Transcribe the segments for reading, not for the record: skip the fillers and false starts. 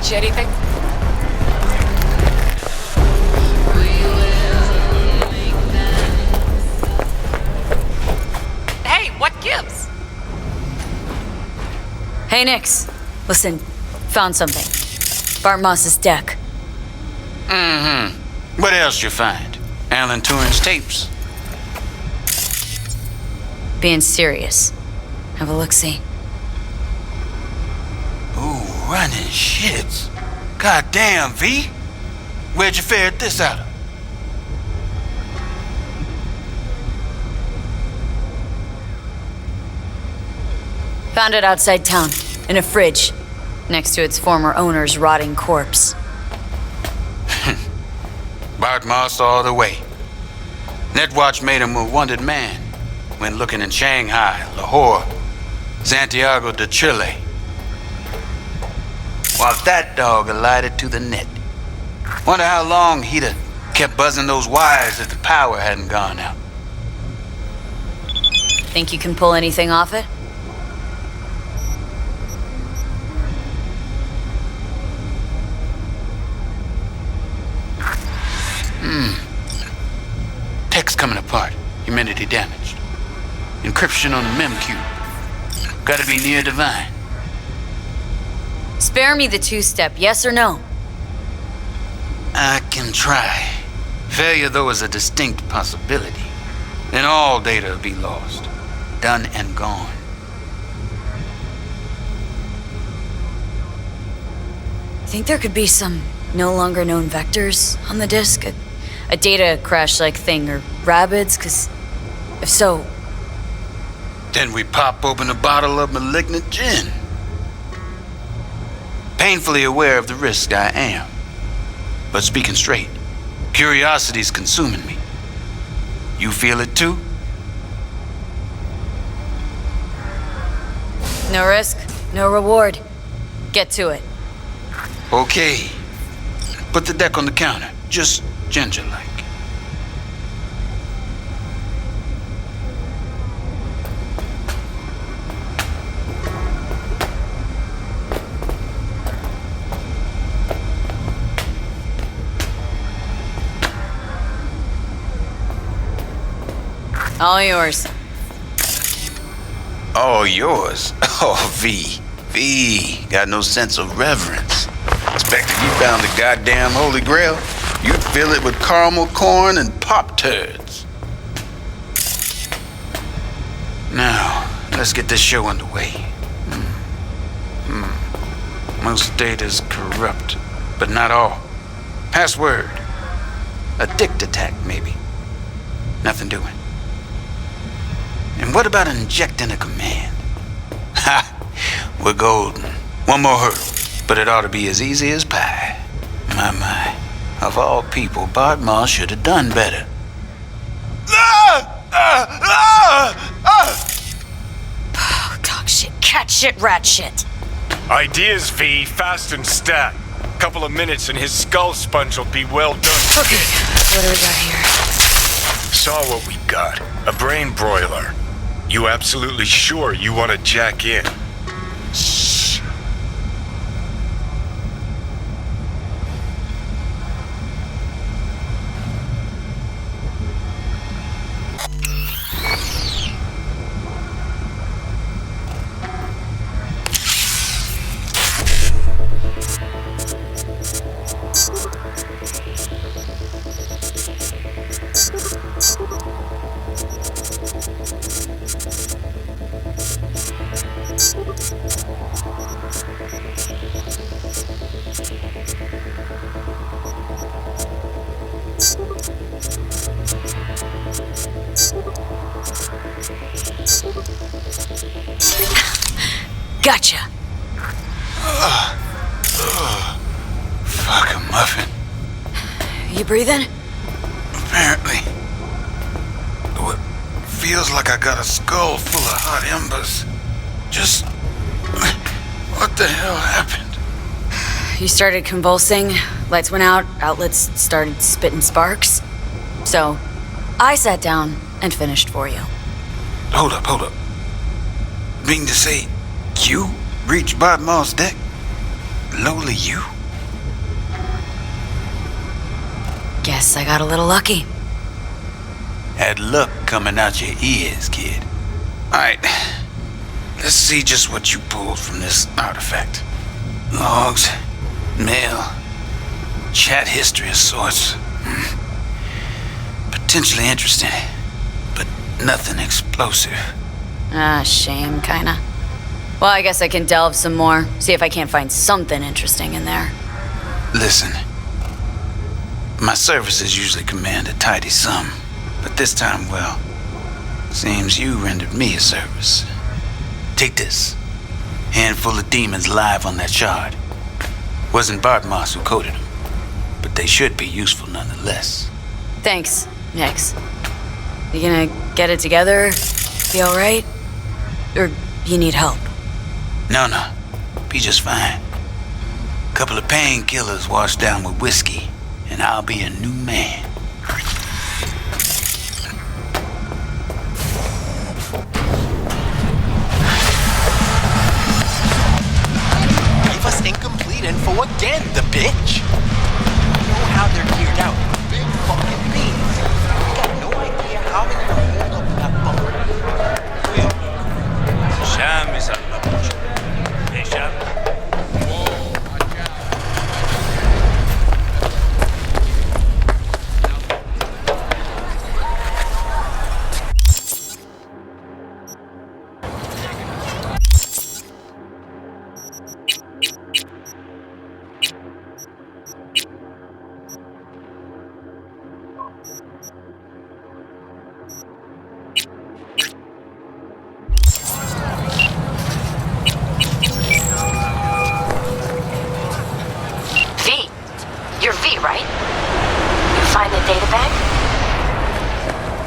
Get you anything? Hey, what gives? Hey, Nix. Listen, found something. Bart Moss's deck. Mm-hmm. What else you find? Alan Turing's tapes? Being serious. Have a look-see. Ooh, running shits. Goddamn, V. Where'd you ferret this out of? Found it outside town, in a fridge, next to its former owner's rotting corpse. Bart Moss all the way. Netwatch made him a wanted man when looking in Shanghai, Lahore, Santiago de Chile. While that dog alighted to the net. Wonder how long he'd have kept buzzing those wires if the power hadn't gone out. Think you can pull anything off it? Text coming apart. Humidity damaged. Encryption on the mem cube. Gotta be near divine. Spare me the two-step, yes or no? I can try. Failure, though, is a distinct possibility. Then all data will be lost. Done and gone. Think there could be some no longer known vectors on the disk? A data crash-like thing, or rabbits? 'Cause if so... Then we pop open a bottle of malignant gin. Painfully aware of the risk, I am. But speaking straight, curiosity's consuming me. You feel it too? No risk, no reward. Get to it. Okay. Put the deck on the counter, just ginger-like. All yours. All yours? Oh, V. Got no sense of reverence. Expect if you found the goddamn Holy Grail, you'd fill it with caramel corn and Pop-Tarts. Now, let's get this show underway. Most data's corrupt, but not all. Password. A dict attack, maybe. Nothing doing. And what about injecting a command? Ha! We're golden. One more hurdle, but it ought to be as easy as pie. My. Of all people, Bart Moss should have done better. Oh, dog shit, cat shit, rat shit. Ideas, V. Fast and stat. Couple of minutes and his skull sponge will be well done. Okay, what do we got here? Saw what we got. A brain broiler. You absolutely sure you want to jack in? Shh. Gotcha. Fucking muffin. You breathing? Apparently. Though it feels like I got a skull full of hot embers. Just... what the hell happened? You started convulsing, lights went out, outlets started spitting sparks. So, I sat down and finished for you. Hold up. Mean to say, you reached Bart Moss' deck? Lowly you? Guess I got a little lucky. Had luck coming out your ears, kid. Alright, let's see just what you pulled from this artifact. Logs, mail, chat history of sorts. Potentially interesting, but nothing explosive. Ah, shame, kinda. Well, I guess I can delve some more, see if I can't find something interesting in there. Listen, my services usually command a tidy sum, but this time, well, seems you rendered me a service. Take this. Handful of demons live on that shard. Wasn't Bartmoss who coded them, but they should be useful nonetheless. Thanks, Nix. You gonna get it together? Be alright? Or you need help? No, be just fine. Couple of painkillers washed down with whiskey, and I'll be a new man. Give us incomplete info again, the bitch! You know how they're geared out. Big fucking beans. We got no idea how they're gonna hold up that bumper. Sham Hey, Sham.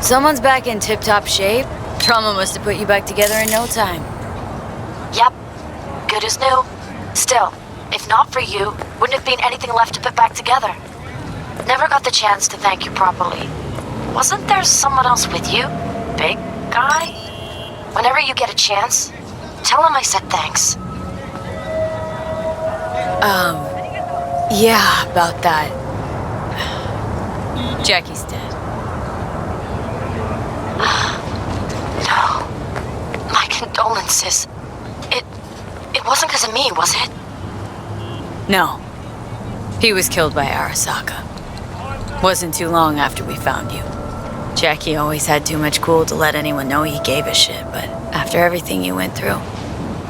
Someone's back in tip-top shape. Trauma must have put you back together in no time. Yep. Good as new. Still, if not for you, wouldn't have been anything left to put back together. Never got the chance to thank you properly. Wasn't there someone else with you? Big guy? Whenever you get a chance, tell him I said thanks. Yeah, about that. Jackie's dead. No. My condolences. It wasn't because of me, was it? No. He was killed by Arasaka. Wasn't too long after we found you. Jackie always had too much cool to let anyone know he gave a shit, but after everything you went through,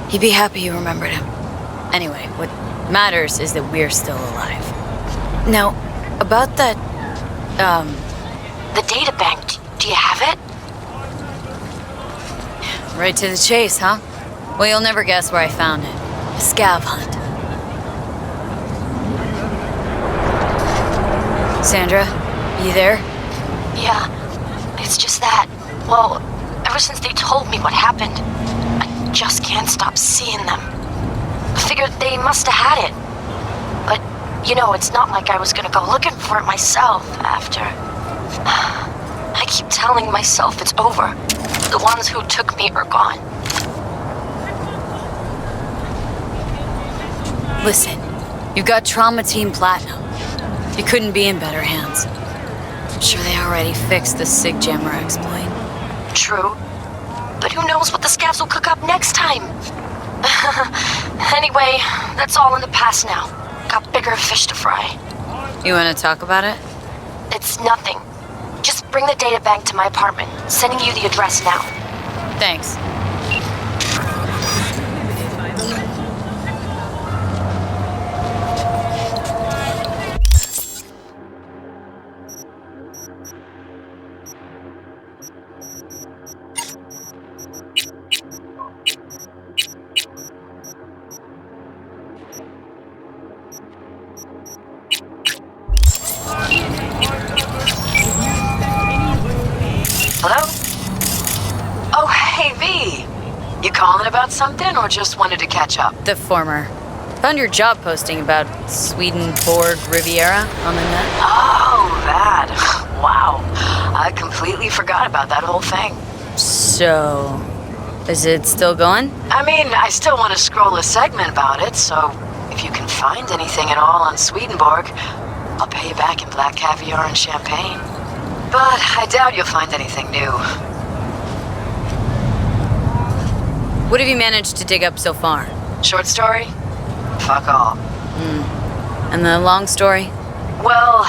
he'd be happy you remembered him. Anyway, what matters is that we're still alive. Now, about that, The data bank, do you have it? Right to the chase, huh? Well, you'll never guess where I found it. A scav hunt. Sandra, you there? Yeah, it's just that. Well, ever since they told me what happened, I just can't stop seeing them. I figured they must have had it. But, you know, it's not like I was gonna go looking for it myself after. I keep telling myself it's over. The ones who took me are gone. Listen, you got Trauma Team Platinum. You couldn't be in better hands. I'm sure they already fixed the Sig Jammer exploit. True. But who knows what the scavs will cook up next time? Anyway, that's all in the past now. Got bigger fish to fry. You want to talk about it? It's nothing. Just bring the data bank to my apartment. Sending you the address now. Thanks. Hello? Oh, hey, V. You calling about something or just wanted to catch up? The former. Found your job posting about Swedenborg Riviera on the net. Oh, that. Wow. I completely forgot about that whole thing. So, is it still going? I mean, I still want to scroll a segment about it, so if you can find anything at all on Swedenborg, I'll pay you back in black caviar and champagne. But I doubt you'll find anything new. What have you managed to dig up so far? Short story? Fuck all. And the long story? Well,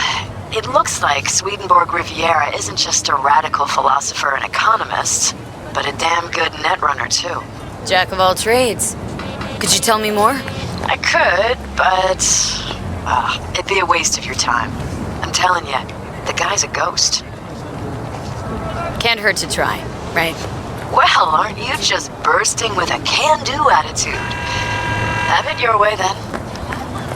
it looks like Swedenborg Riviera isn't just a radical philosopher and economist, but a damn good netrunner too. Jack of all trades. Could you tell me more? I could, but it'd be a waste of your time. I'm telling you, the guy's a ghost. Can't hurt to try, right? Well, aren't you just bursting with a can-do attitude? Have it your way then.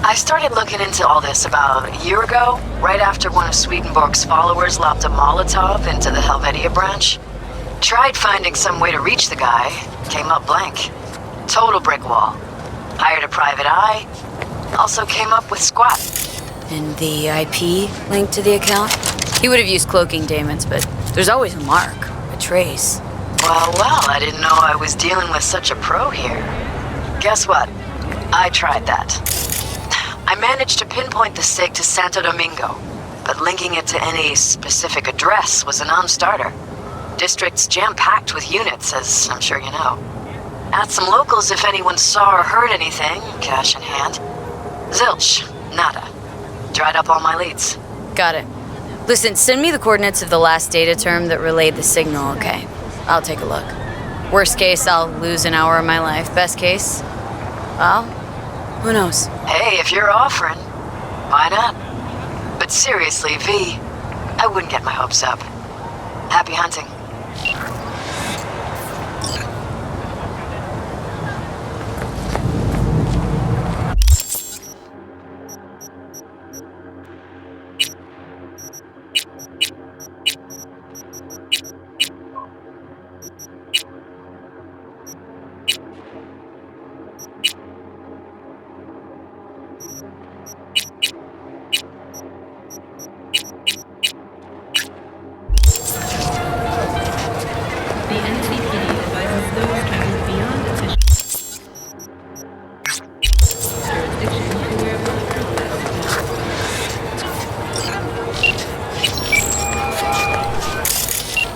I started looking into all this about a year ago, right after one of Swedenborg's followers lobbed a Molotov into the Helvetia branch. Tried finding some way to reach the guy, came up blank. Total brick wall. Hired a private eye, also came up with squat. And the IP linked to the account? He would have used cloaking daemons, but there's always a mark, a trace. Well, I didn't know I was dealing with such a pro here. Guess what? I tried that. I managed to pinpoint the SIG to Santo Domingo, but linking it to any specific address was a non-starter. District's jam-packed with units, as I'm sure you know. Asked some locals if anyone saw or heard anything, cash in hand. Zilch, nada. Dried up all my leads. Got it. Listen, send me the coordinates of the last data term that relayed the signal, okay? I'll take a look. Worst case, I'll lose an hour of my life. Best case, well, who knows? Hey, if you're offering, why not? But seriously, V, I wouldn't get my hopes up. Happy hunting.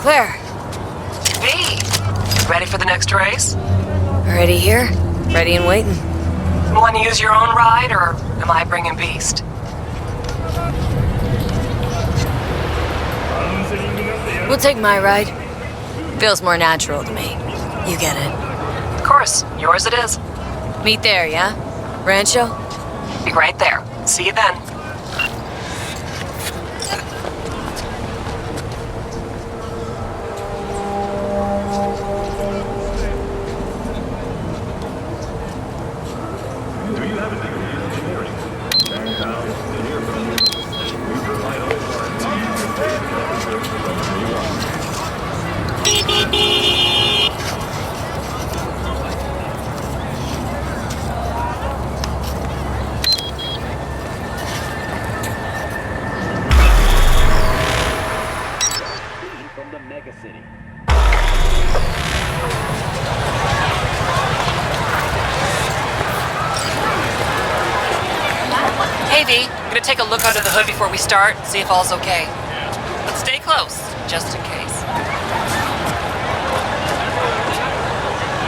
Claire, V, ready for the next race? already here? Ready and waiting. Want to use your own ride, or am I bringing Beast? We'll take my ride. Feels more natural to me. You get it. Of course, yours it is. Meet there, yeah? Rancho? Be right there. See you then. Hey V, I'm gonna take a look under the hood before we start, see if all's okay. But stay close, just in case.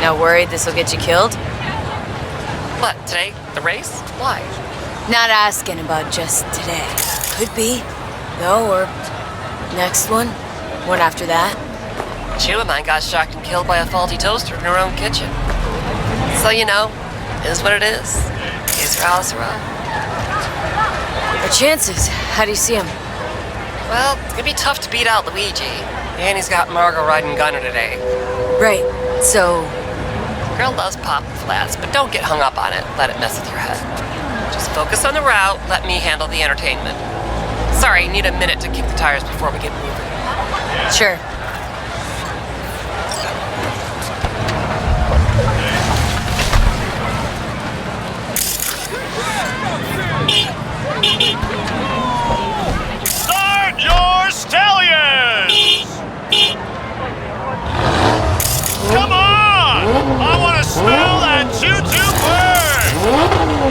Not worried this will get you killed? What, today? The race? Why? Not asking about just today. Could be, though, or next one. One after that. Two of mine got shocked and killed by a faulty toaster in her own kitchen. So you know, it is what it is. Que sera, sera. Our chances, how do you see them? Well, it's gonna be tough to beat out Luigi. And he's got Margot riding Gunner today. Right, so... Girl loves pop flats, but don't get hung up on it. Let it mess with your head. Just focus on the route, let me handle the entertainment. Sorry, need a minute to kick the tires before we get moving. Sure. Start your stallions! Come on! I want to smell that choo-choo burn!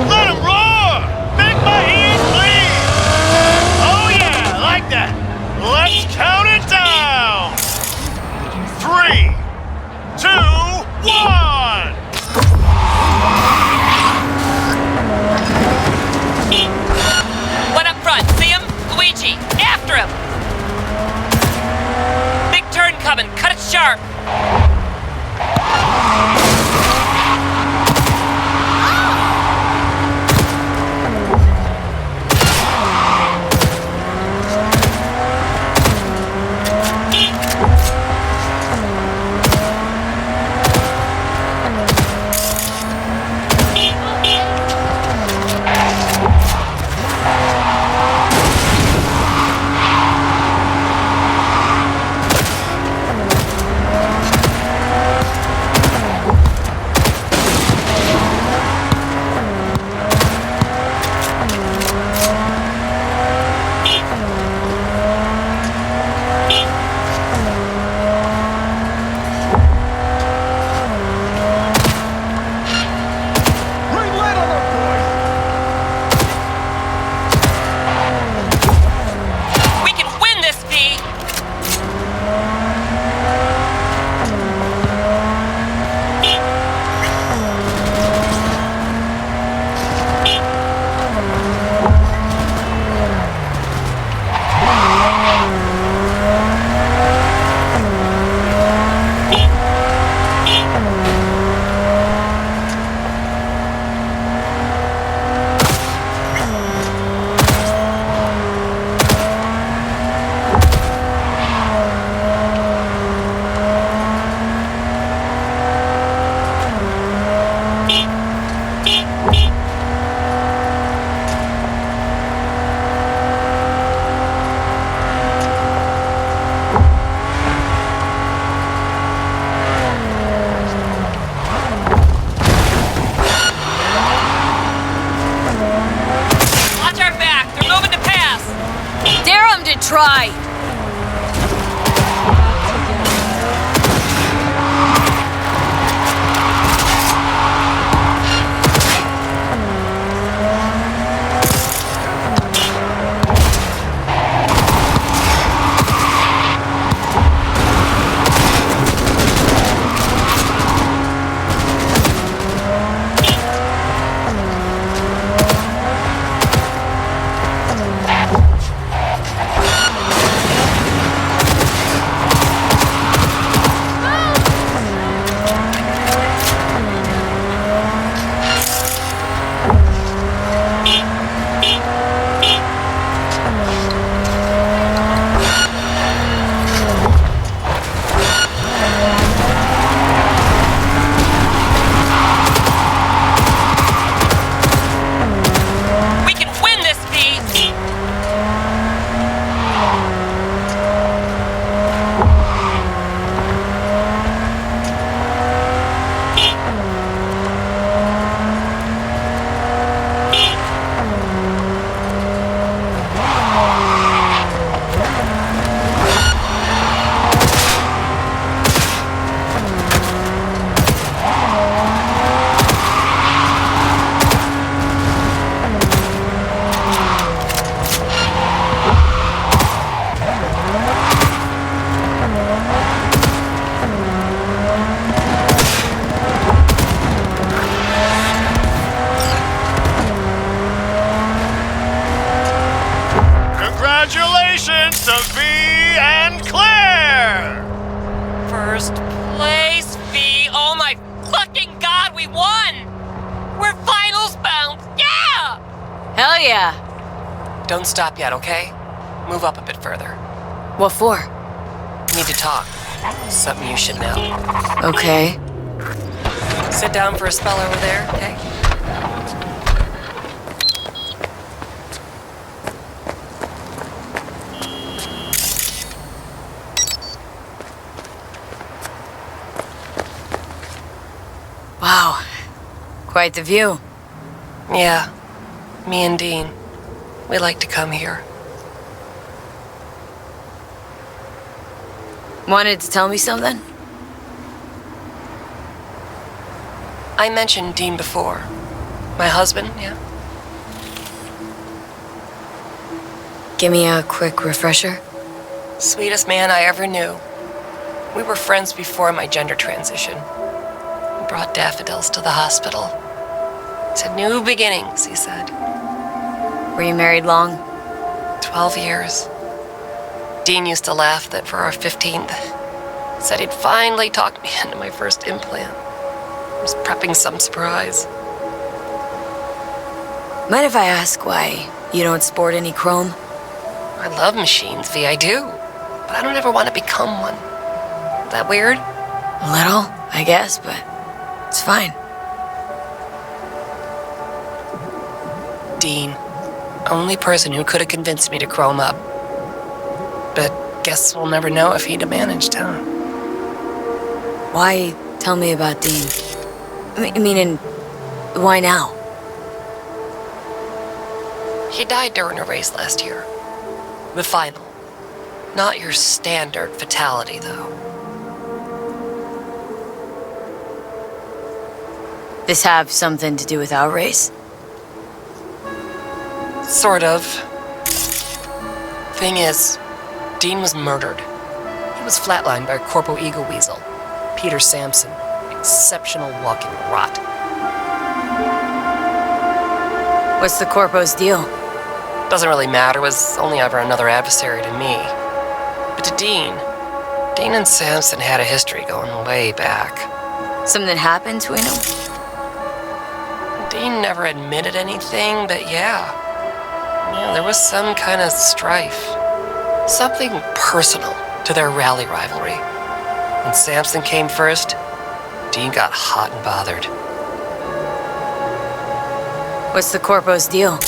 Let 'em roar! Make my ears bleed! try! Congratulations to V and Claire! First place, V. Oh my fucking god, we won! We're finals bound! Yeah! Hell yeah! Don't stop yet, okay? Move up a bit further. What for? Need to talk. Something you should know. Okay. Sit down for a spell over there, okay? Wow. Quite the view. Yeah. Me and Dean. We like to come here. Wanted to tell me something? I mentioned Dean before. My husband, yeah? Give me a quick refresher. Sweetest man I ever knew. We were friends before my gender transition. He brought daffodils to the hospital. To new beginnings, he said. Were you married long? 12 years. Dean used to laugh that for our 15th, said he'd finally talked me into my first implant. I was prepping some surprise. Mind if I ask why you don't sport any chrome? I love machines, V, I do. But I don't ever want to become one. Is that weird? A little, I guess, but it's fine. Dean, only person who could have convinced me to chrome up. But guess we'll never know if he'd have managed, huh? Why tell me about Dean? I mean, and why now? He died during a race last year. The final. Not your standard fatality, though. This have something to do with our race? Sort of. Thing is, Dean was murdered. He was flatlined by Corpo Eagle Weasel, Peter Sampson. Exceptional walking rot. What's the Corpo's deal? Doesn't really matter, was only ever another adversary to me. But to Dean and Sampson had a history going way back. Something happened between them? Dean never admitted anything, but yeah, there was some kind of strife. Something personal to their rally rivalry. When Sampson came first, Dean got hot and bothered. What's the Corpo's deal?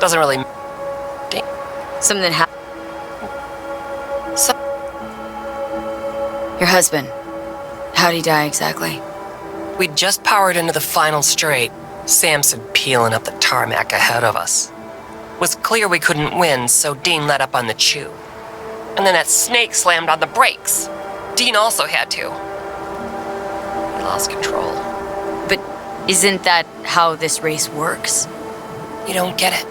Doesn't really... Something happened. Your husband. How'd he die exactly? We'd just powered into the final straight, Sampson peeling up the tarmac ahead of us. Was clear we couldn't win, so Dean let up on the chew. And then that snake slammed on the brakes. Dean also had to. He lost control. But isn't that how this race works? You don't get it.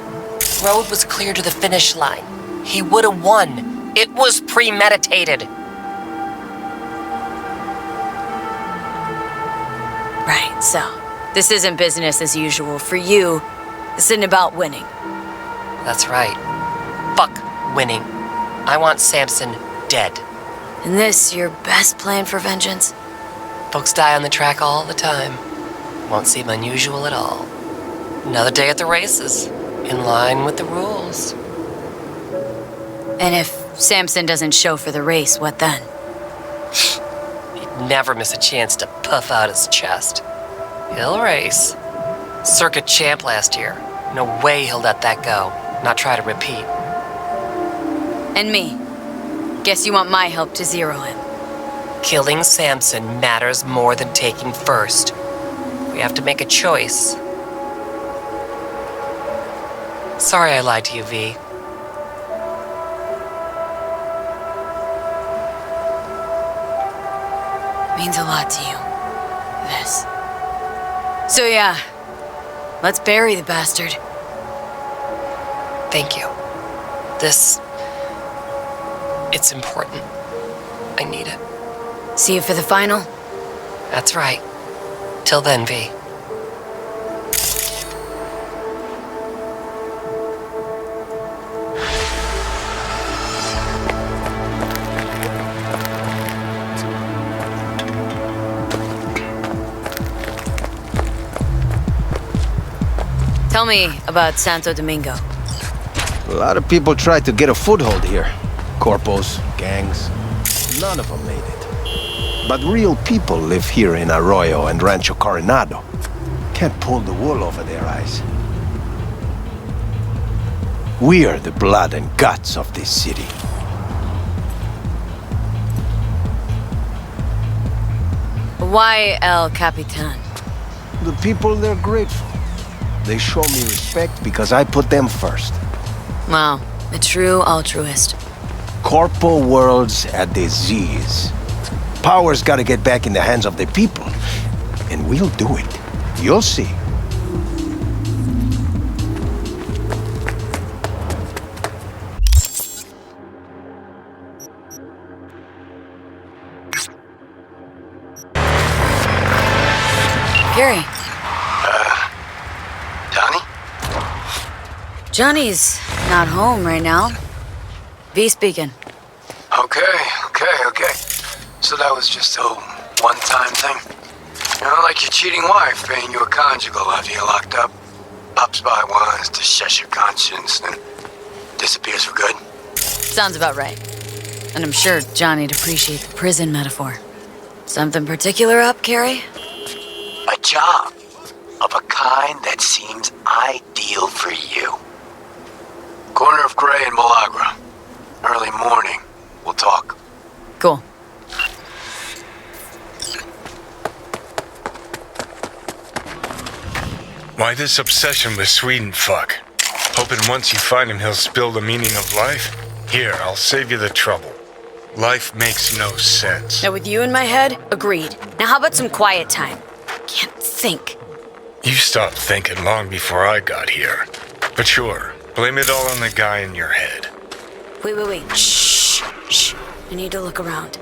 Road was clear to the finish line. He would have won. It was premeditated. Right, so this isn't business as usual. For you, this isn't about winning. That's right. Fuck winning. I want Samson dead. And this your best plan for vengeance? Folks die on the track all the time. Won't seem unusual at all. Another day at the races, in line with the rules. And if Samson doesn't show for the race, what then? He'd never miss a chance to puff out his chest. He'll race. Circuit champ last year. No way he'll let that go. Not try to repeat. And me. Guess you want my help to zero him. Killing Samson matters more than taking first. We have to make a choice. Sorry I lied to you, V. Means a lot to you. This. So yeah, let's bury the bastard. Thank you. It's important. I need it. See you for the final? That's right. Till then, V. Tell me about Santo Domingo. A lot of people tried to get a foothold here. Corpos, gangs. None of them made it. But real people live here in Arroyo and Rancho Coronado. Can't pull the wool over their eyes. We are the blood and guts of this city. Why El Capitan? The people, they're grateful. They show me respect because I put them first. Wow, a true altruist. Corpo world's a disease. Power's gotta get back in the hands of the people. And we'll do it. You'll see. Gary. Johnny? Johnny's not home right now. V speaking. Okay. So that was just a one-time thing? You know, like your cheating wife paying you a conjugal after you're locked up. Pops by once to shush your conscience, then disappears for good. Sounds about right. And I'm sure Johnny'd appreciate the prison metaphor. Something particular up, Carrie? A job of a kind that seems ideal for you. Corner of Gray and Milagro. Early morning. We'll talk. Cool. Why this obsession with Sweden fuck? Hoping once you find him he'll spill the meaning of life? Here, I'll save you the trouble. Life makes no sense. Now with you in my head, agreed. Now how about some quiet time? Can't think. You stopped thinking long before I got here. But sure, blame it all on the guy in your head. Wait. Shh. I need to look around.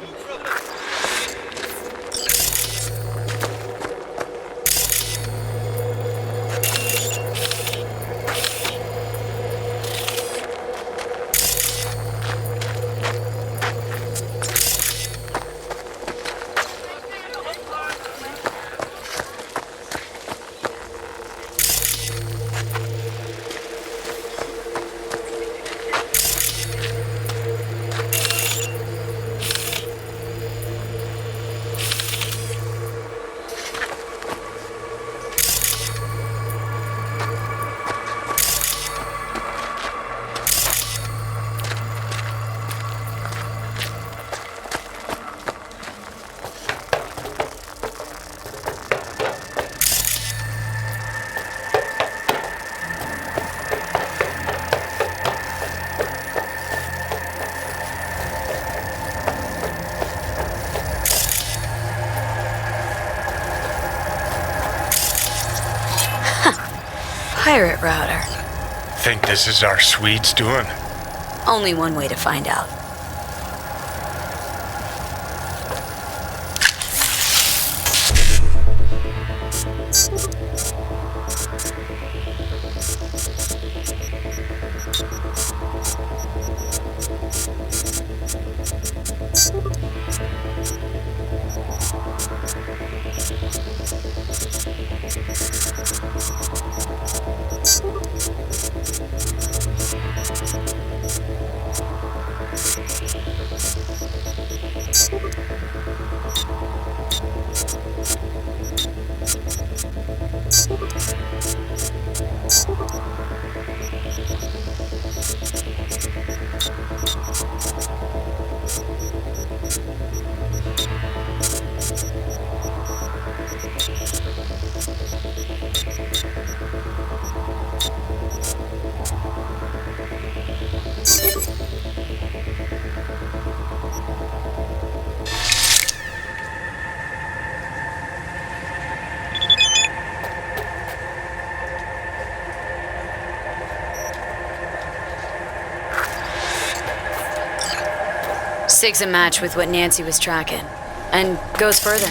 pirate router. Think this is our Swedes doing? Only one way to find out. Sig's a match with what Nancy was tracking. And goes further,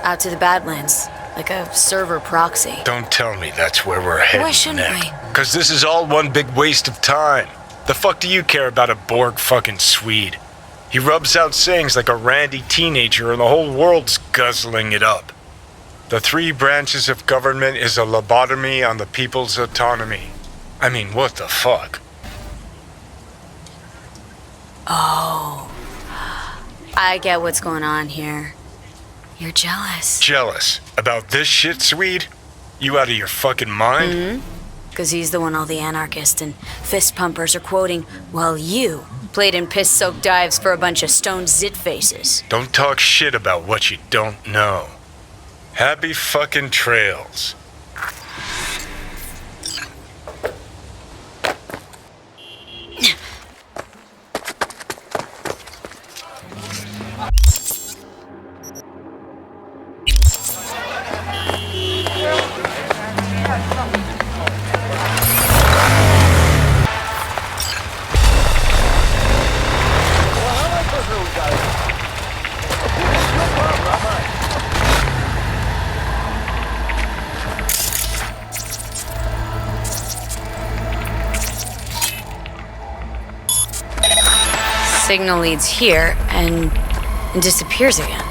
out to the Badlands, like a server proxy. Don't tell me that's where we're heading. Why shouldn't we? Because this is all one big waste of time. The fuck do you care about a Borg fucking Swede? He rubs out sayings like a randy teenager and the whole world's guzzling it up. The three branches of government is a lobotomy on the people's autonomy. I mean, what the fuck? Oh. I get what's going on here. You're jealous. Jealous? About this shit, Swede? You out of your fucking mind? Mm-hmm. Because he's the one all the anarchists and fist pumpers are quoting, while you played in piss-soaked dives for a bunch of stoned zit faces. Don't talk shit about what you don't know. Happy fucking trails. Signal leads here and disappears again.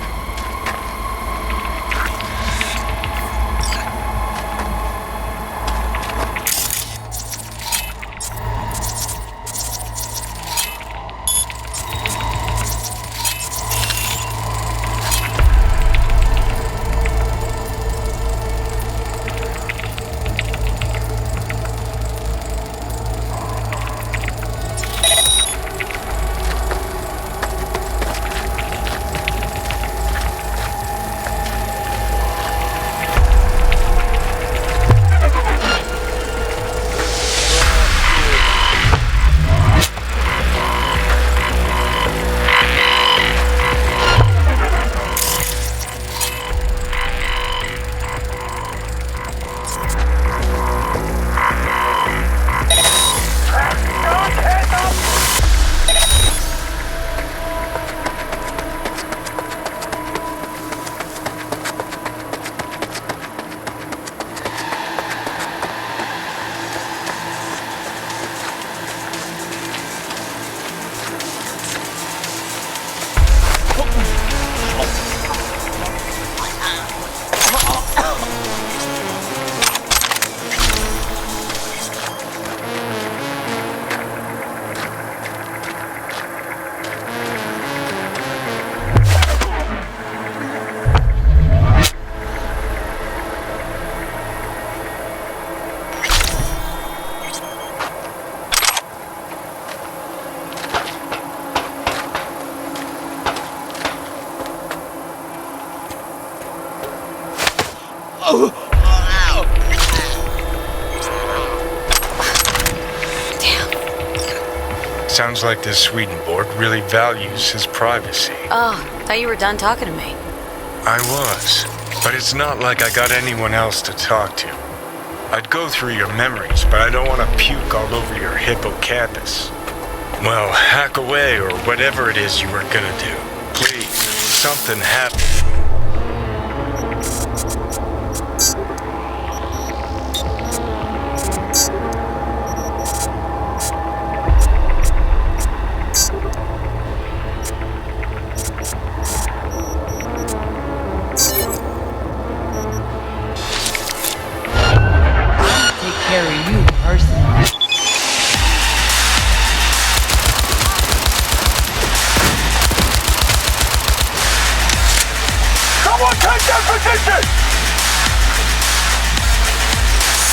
Sounds like this Swedenborg really values his privacy. Oh, thought you were done talking to me. I was, but it's not like I got anyone else to talk to. I'd go through your memories, but I don't want to puke all over your hippocampus. Well, hack away or whatever it is you were gonna do. Please, something happened.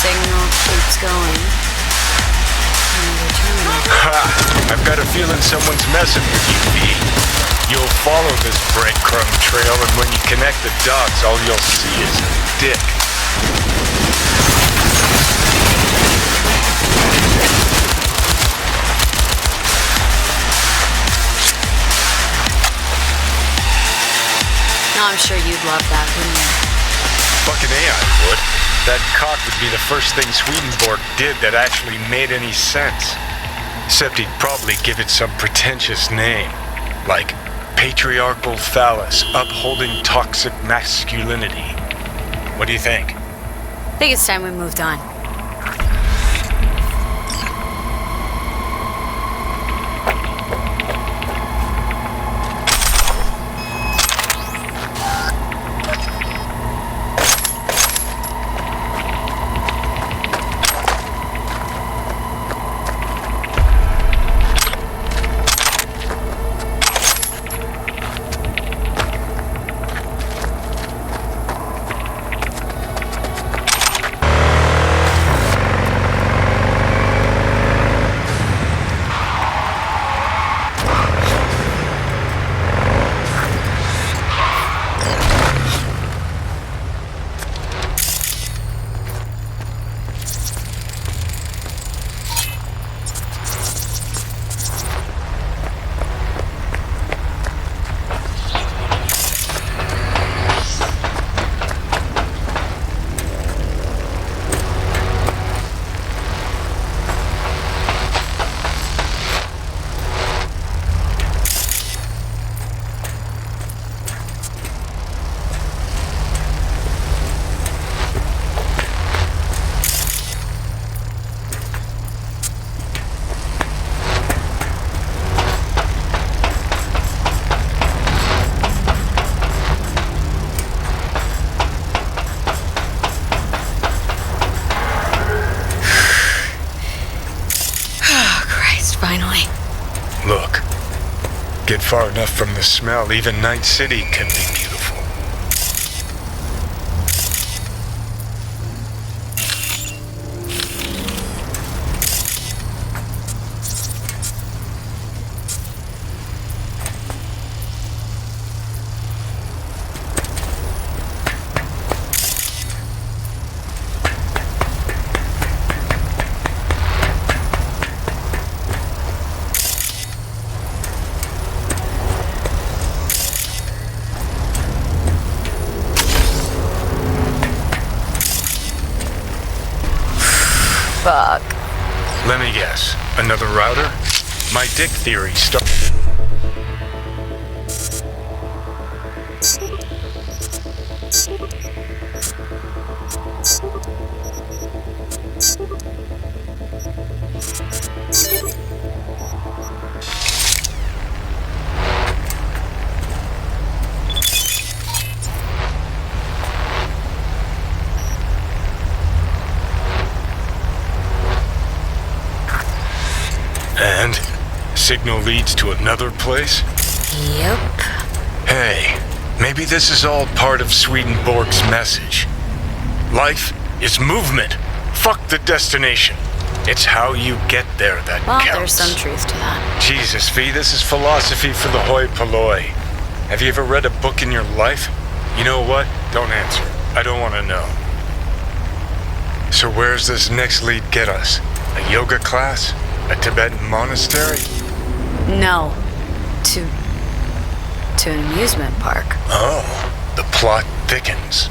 Signal keeps going. Ha! I've got a feeling someone's messing with you, V. You'll follow this breadcrumb trail, and when you connect the dots, all you'll see is a dick. No, I'm sure you'd love that, wouldn't you? Fucking A, I would. That cock would be the first thing Swedenborg did that actually made any sense. Except he'd probably give it some pretentious name. Like patriarchal phallus, upholding toxic masculinity. What do you think? I think it's time we moved on. Finally. Look, get far enough from the smell, even Night City can be beautiful. Fuck. Let me guess. Another router? My dick theory starts. And signal leads to another place? Yep. Hey, maybe this is all part of Swedenborg's message. Life is movement. Fuck the destination. It's how you get there that Well, counts. there's some truth to that. Jesus, V, this is philosophy for the hoi polloi. Have you ever read a book in your life? You know what? Don't answer. I don't want to know. So where's this next lead get us? A yoga class? A Tibetan monastery? No. To an amusement park. Oh, the plot thickens.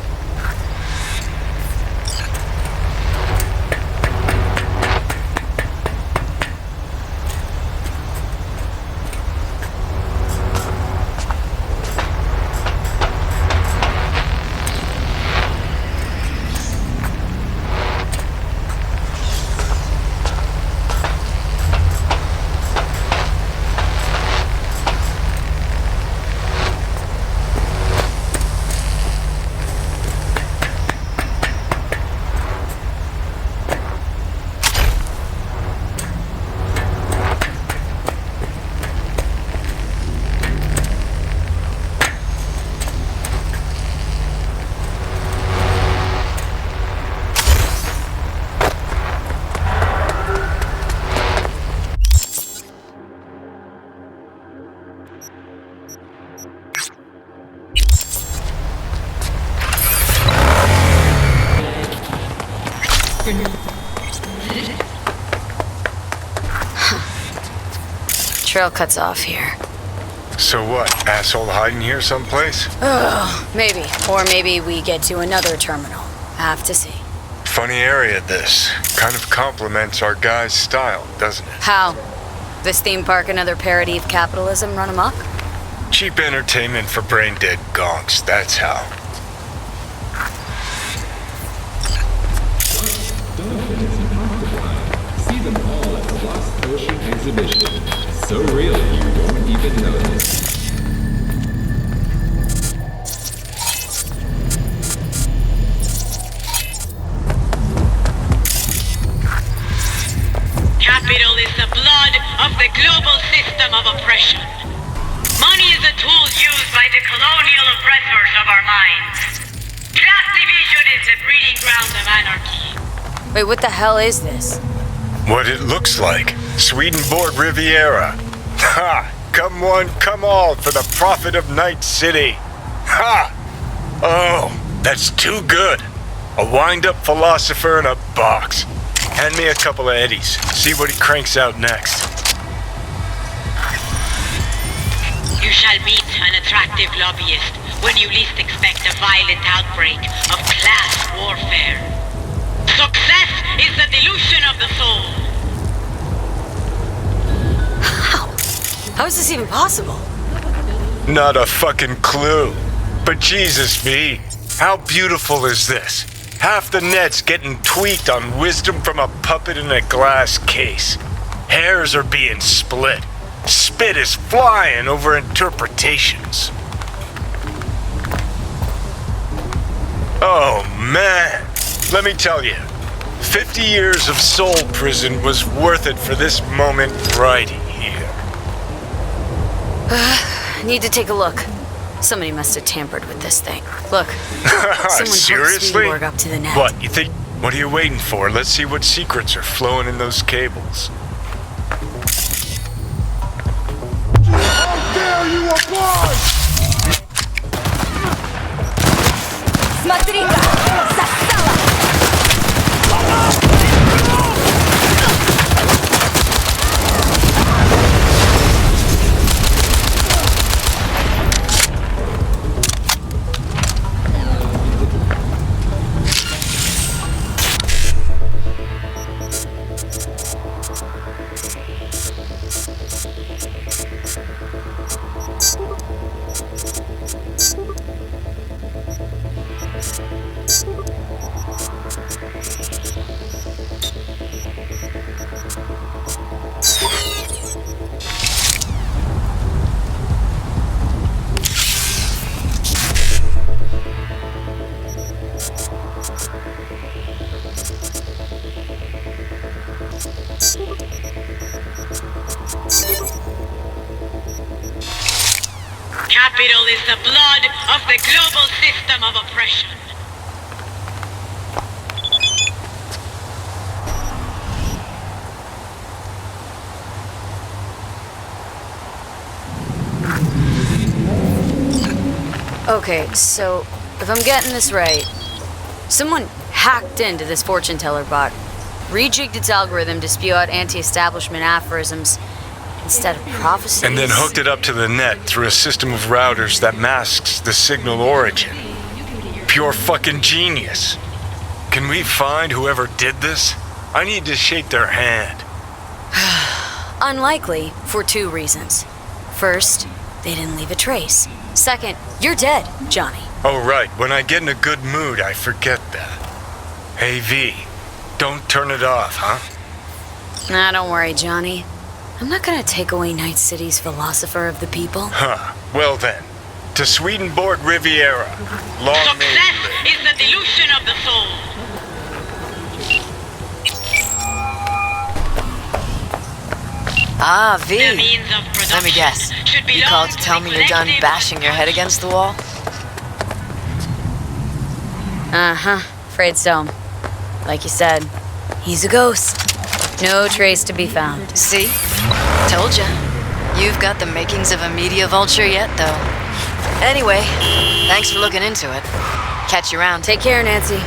Trail cuts off here. So what? Asshole hiding here someplace? Oh, maybe. Or maybe we get to another terminal. Have to see. Funny area, this. Kind of complements our guy's style, doesn't it? How? This theme park another parody of capitalism run amok? Cheap entertainment for brain-dead gonks, that's how. See them all at the Lost Ocean exhibition. So real you won't even notice. Capital is the blood of the global system of oppression. Money is a tool used by the colonial oppressors of our minds. Class division is the breeding ground of anarchy. Wait, what the hell is this? What it looks like. Swedenborg Riviera. Ha! Come one, come all for the profit of Night City. Ha! Oh, that's too good. A wind-up philosopher in a box. Hand me a couple of eddies. See what he cranks out next. You shall meet an attractive lobbyist when you least expect a violent outbreak of class warfare. Success is the delusion of the soul. How is this even possible? Not a fucking clue. But Jesus me, how beautiful is this? Half the net's getting tweaked on wisdom from a puppet in a glass case. Hairs are being split. Spit is flying over interpretations. Oh man, let me tell you, 50 years of soul prison was worth it for this moment right here. Need to take a look. Somebody must have tampered with this thing. Look, someone Seriously? hooked Swedenborg up to the net. What, you think? What are you waiting for? Let's see what secrets are flowing in those cables. How dare you apply! Смотри-ка! Застала! Capital is the blood of the global system of oppression. Okay, so if I'm getting this right, someone hacked into this fortune teller bot, rejigged its algorithm to spew out anti-establishment aphorisms instead of prophecies. And then hooked it up to the net through a system of routers that masks the signal origin. Pure fucking genius. Can we find whoever did this? I need to shake their hand. Unlikely for two reasons. First, they didn't leave a trace. Second, you're dead, Johnny. Oh right, when I get in a good mood, I forget that. Hey V, don't turn it off, huh? Nah, don't worry, Johnny. I'm not gonna take away Night City's philosopher of the people. Huh, well then. To Swedenborg Riviera. Long may Success you live. is the delusion of the soul. Ah, V. The means of production Let me guess. should You belong called to tell the me you're done collective bashing your head against the wall? Uh-huh, afraid so. Like you said, he's a ghost. No trace to be found. See? Told ya. You've got the makings of a media vulture yet, though. Anyway, thanks for looking into it. Catch you around. Take care, Nancy.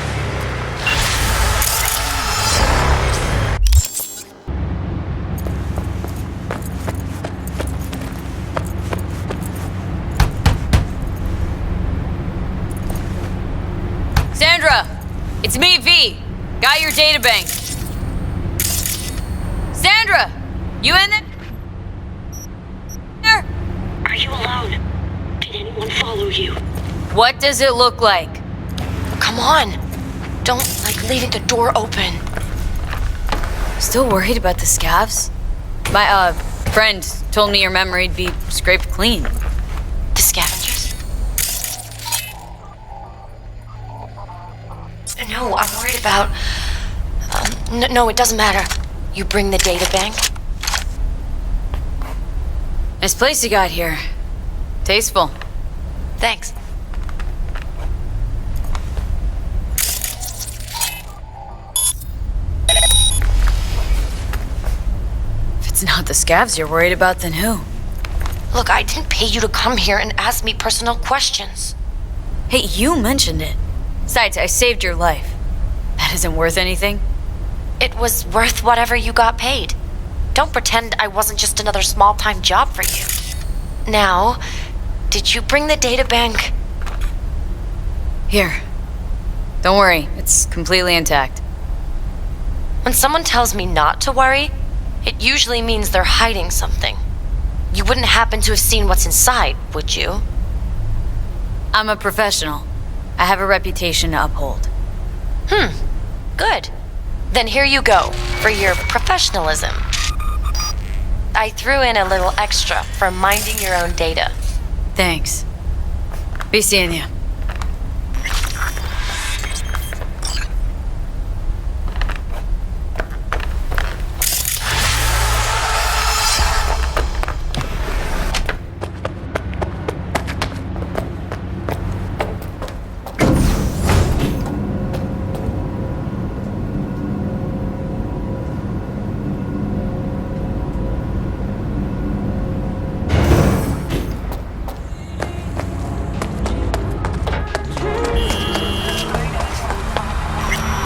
bank. Sandra! You in there? Are you alone? Did anyone follow you? What does it look like? Come on. Don't like leaving the door open. Still worried about the scavs? My, friend told me your memory'd be scraped clean. The scavengers? No, I'm worried about... No, it doesn't matter. You bring the data bank? Nice place you got here. Tasteful. Thanks. If it's not the scavs you're worried about, then who? Look, I didn't pay you to come here and ask me personal questions. Hey, you mentioned it. Besides, I saved your life. That isn't worth anything. It was worth whatever you got paid. Don't pretend I wasn't just another small-time job for you. Now, did you bring the data bank? Here. Don't worry, it's completely intact. When someone tells me not to worry, it usually means they're hiding something. You wouldn't happen to have seen what's inside, would you? I'm a professional. I have a reputation to uphold. Good. Then here you go, for your professionalism. I threw in a little extra for minding your own data. Thanks. Be seeing you.